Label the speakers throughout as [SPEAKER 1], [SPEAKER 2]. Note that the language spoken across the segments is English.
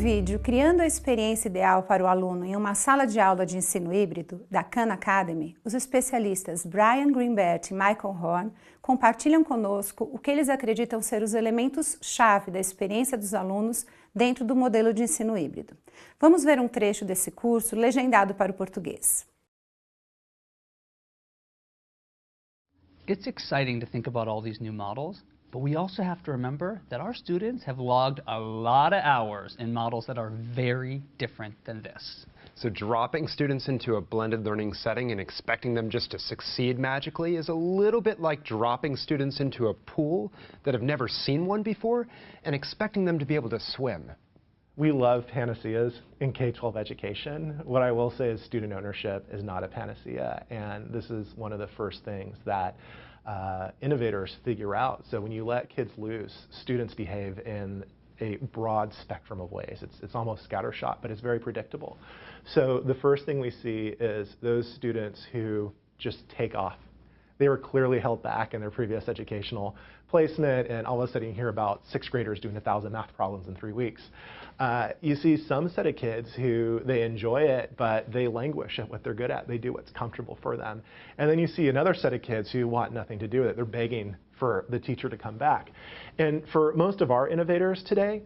[SPEAKER 1] vídeo Criando a Experiência Ideal para o Aluno em uma Sala de Aula de Ensino Híbrido, da Khan Academy, os especialistas Brian Greenbert e Michael Horn compartilham conosco o que eles acreditam ser os elementos-chave da experiência dos alunos dentro do modelo de ensino híbrido. Vamos ver um trecho desse curso legendado para o português.
[SPEAKER 2] It's exciting to think about all these new models, but we also have to remember that our students have logged a lot of hours in models that are very different than this.
[SPEAKER 3] So dropping students into a blended learning setting and expecting them just to succeed magically is a little bit like dropping students into a pool that have never seen one before and expecting them to be able to swim.
[SPEAKER 4] We love panaceas in K-12 education. What I will say is student ownership is not a panacea, and this is one of the first things that innovators figure out. So when you let kids loose, students behave in a broad spectrum of ways. It's almost scattershot, but it's very predictable. So the first thing we see is those students who just take off. They were clearly held back in their previous educational placement, and all of a sudden you hear about 6th graders doing 1,000 math problems in 3 weeks. You see some set of kids who they enjoy it, but they languish at what they're good at. They do what's comfortable for them. And then you see another set of kids who want nothing to do with it. They're begging for the teacher to come back. And for most of our innovators today,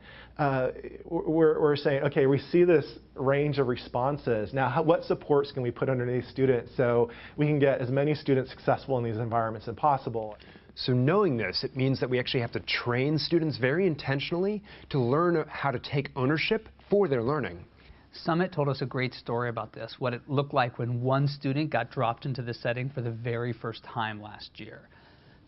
[SPEAKER 4] we're saying, okay, we see this range of responses. Now, what supports can we put underneath students so we can get as many students successful in these environments as possible?
[SPEAKER 3] So knowing this, it means that we actually have to train students very intentionally to learn how to take ownership for their learning.
[SPEAKER 2] Summit told us a great story about this, what it looked like when one student got dropped into this setting for the very first time last year.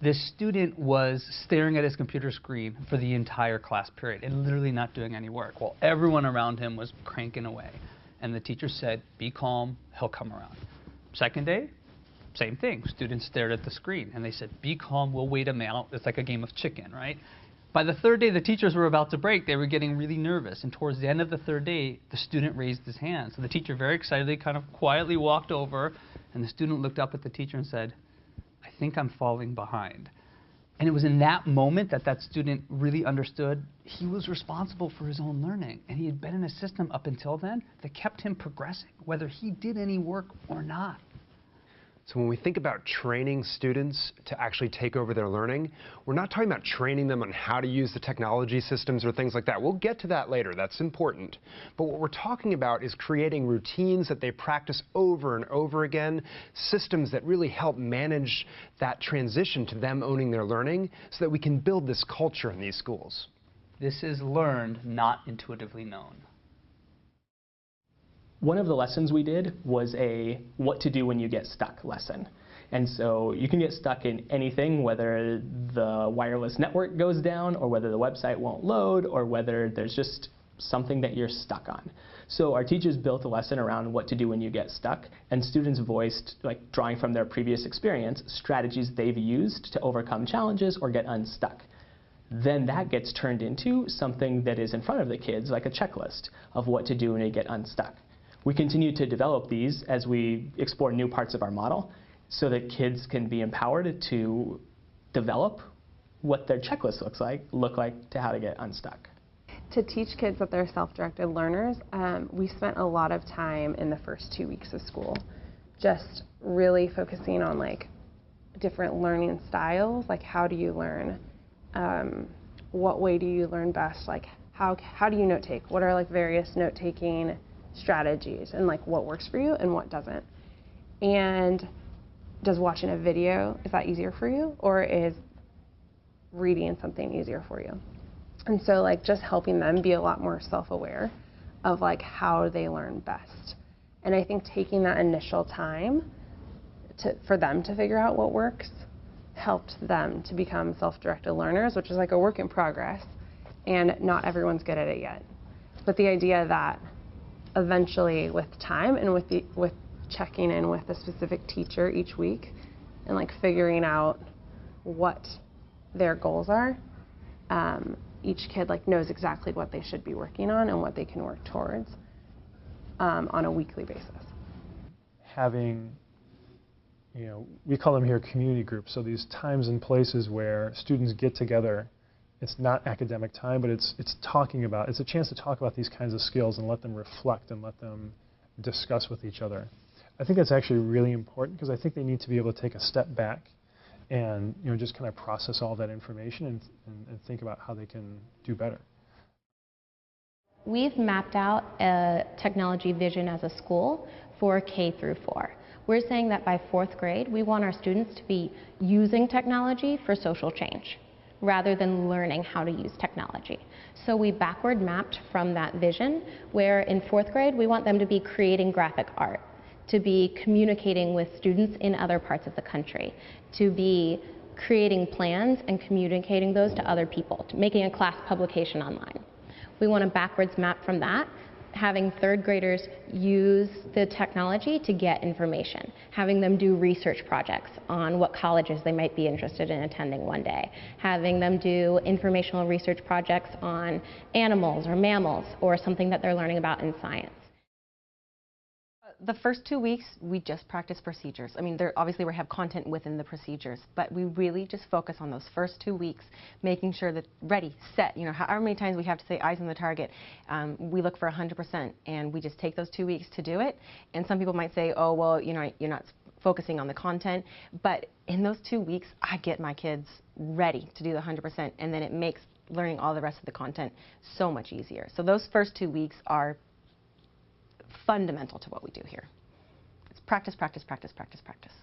[SPEAKER 2] This student was staring at his computer screen for the entire class period and literally not doing any work while everyone around him was cranking away. And the teacher said, "Be calm, he'll come around." Second day, same thing. Students stared at the screen and they said, "Be calm, we'll wait him out." It's like a game of chicken, right? By the third day, the teachers were about to break. They were getting really nervous. And towards the end of the third day, the student raised his hand. So the teacher very excitedly kind of quietly walked over, and the student looked up at the teacher and said, "I think I'm falling behind." And it was in that moment that that student really understood he was responsible for his own learning. And he had been in a system up until then that kept him progressing, whether he did any work or not.
[SPEAKER 3] So when we think about training students to actually take over their learning, we're not talking about training them on how to use the technology systems or things like that. We'll get to that later. That's important. But what we're talking about is creating routines that they practice over and over again, systems that really help manage that transition to them owning their learning so that we can build this culture in these schools.
[SPEAKER 2] This is learned, not intuitively known.
[SPEAKER 5] One of the lessons we did was a what to do when you get stuck lesson. And so you can get stuck in anything, whether the wireless network goes down or whether the website won't load or whether there's just something that you're stuck on. So our teachers built a lesson around what to do when you get stuck, and students voiced, like drawing from their previous experience, strategies they've used to overcome challenges or get unstuck. Then that gets turned into something that is in front of the kids, like a checklist of what to do when you get unstuck. We continue to develop these as we explore new parts of our model so that kids can be empowered to develop what their checklist look like to how to get unstuck.
[SPEAKER 6] To teach kids that they're self-directed learners, we spent a lot of time in the first 2 weeks of school just really focusing on like different learning styles, like how do you learn, what way do you learn best, like how do you note take, what are like various note-taking strategies and like what works for you and what doesn't. And does watching a video, is that easier for you, or is reading something easier for you? And so like just helping them be a lot more self-aware of like how they learn best. And I think taking that initial time for them to figure out what works helped them to become self-directed learners, which is like a work in progress, and not everyone's good at it yet. But the idea that eventually with time and with checking in with a specific teacher each week and like figuring out what their goals are, each kid like knows exactly what they should be working on and what they can work towards on a weekly basis.
[SPEAKER 7] Having, we call them here community groups, so these times and places where students get together it's not academic time, but it's a chance to talk about these kinds of skills and let them reflect and let them discuss with each other. I think that's actually really important because I think they need to be able to take a step back and just kind of process all that information and think about how they can do better.
[SPEAKER 8] We've mapped out a technology vision as a school for K through 4. We're saying that by 4th grade, we want our students to be using technology for social change, rather than learning how to use technology. So we backward mapped from that vision, where in 4th grade, we want them to be creating graphic art, to be communicating with students in other parts of the country, to be creating plans and communicating those to other people, to making a class publication online. We want to backwards map from that, having 3rd graders use the technology to get information, having them do research projects on what colleges they might be interested in attending one day, having them do informational research projects on animals or mammals or something that they're learning about in science.
[SPEAKER 9] The first 2 weeks, we just practice procedures. I mean, obviously we have content within the procedures, but we really just focus on those first 2 weeks, making sure that ready, set, however many times we have to say eyes on the target, we look for 100%, and we just take those 2 weeks to do it. And some people might say, oh, well, you're not focusing on the content, but in those 2 weeks, I get my kids ready to do the 100%, and then it makes learning all the rest of the content so much easier. So those first 2 weeks are fundamental to what we do here. It's practice, practice, practice, practice, practice.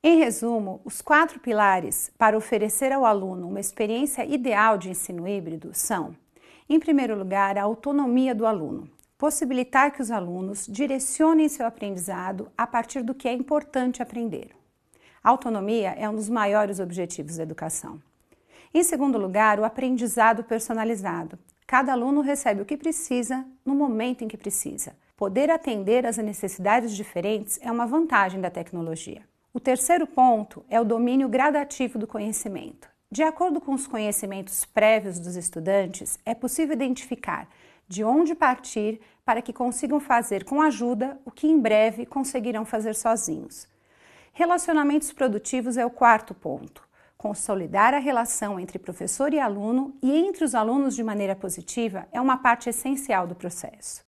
[SPEAKER 1] Em resumo, os 4 pilares para oferecer ao aluno uma experiência ideal de ensino híbrido são, em primeiro lugar, a autonomia do aluno, possibilitar que os alunos direcionem seu aprendizado a partir do que é importante aprender. A autonomia é um dos maiores objetivos da educação. Em segundo lugar, o aprendizado personalizado. Cada aluno recebe o que precisa, no momento em que precisa. Poder atender às necessidades diferentes é uma vantagem da tecnologia. O terceiro ponto é o domínio gradativo do conhecimento. De acordo com os conhecimentos prévios dos estudantes, é possível identificar de onde partir para que consigam fazer com ajuda o que em breve conseguirão fazer sozinhos. Relacionamentos produtivos é o 4º ponto. Consolidar a relação entre professor e aluno e entre os alunos de maneira positiva é uma parte essencial do processo.